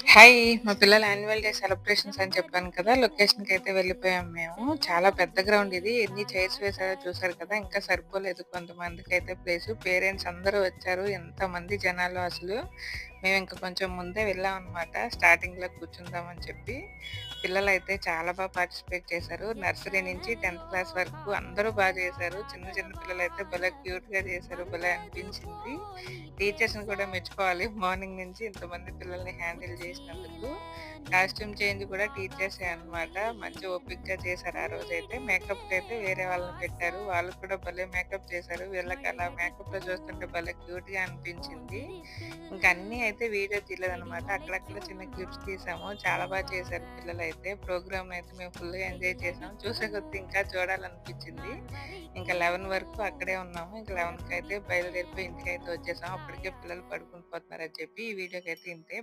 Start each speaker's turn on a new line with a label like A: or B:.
A: Hi! మా పిల్లల annual day celebrations అని చెప్పాను కదా! లొకేషన్‌కైతే వెళ్ళిపోయాం మేము. చాలా పెద్ద గ్రౌండ్ ఇది. ఎన్ని చైర్స్ వేశారో చూసారు కదా! ఇంకా సరిపోలేదు కొంతమందికైతే ప్లేసు. పేరెంట్స్ అందరూ వచ్చారు. ఎంతమంది జనాలో అసలు. మేమింక కొంచెం ముందే వెళ్ళామనమాట. స్టార్టింగ్‌లో కూర్చుందామని చెప్పి. పిల్లలైతే చాలా పార్టిసిపేట్ చేశారు. నర్సరీ నుంచి 10థ్ క్లాస్ వరకు అందరూ చేశారు. చిన్న చిన్న పిల్లలైతే భలే క్యూట్‌గా చేశారు. భలే అనిపించింది. టీచర్స్‌ని కూడా మెచ్చుకోవాలి. మార్నింగ్ నుంచి ఇంతమంది పిల్లల్ని హ్యాండిల్ చేసినందుకు. కాస్ట్యూమ్ చేంజ్ కూడా టీచర్సే అన్నమాట. మంచి ఓపికగా చేశారు ఆ రోజైతే. మేకప్‌కైతే వేరే వాళ్ళని పెట్టారు. వాళ్ళు కూడా భలే మేకప్ చేశారు. వీళ్ళకి అలా మేకప్‌లో చూస్తుంటే భలే క్యూట్‌గా అనిపించింది. ఇంక అన్నీ అయితే వీడియో తీయలేదనమాట. అక్కడక్కడ చిన్న క్లిప్స్ తీసాము. చాలా చేశారు పిల్లలైతే. ప్రోగ్రామ్‌ని అయితే మేము ఫుల్‌గా ఎంజాయ్ చేసాం. చూసే కొద్దీ ఇంకా చూడాలనిపించింది. ఇంకా 11 వరకు అక్కడే ఉన్నాము. ఇంక 11కి అయితే బయలుదేరిపోయి ఇంటికైతే వచ్చేసాం. అప్పటికే పిల్లలు పడుకుండిపోతున్నారని చెప్పి ఈ వీడియోకైతే ఇంతే.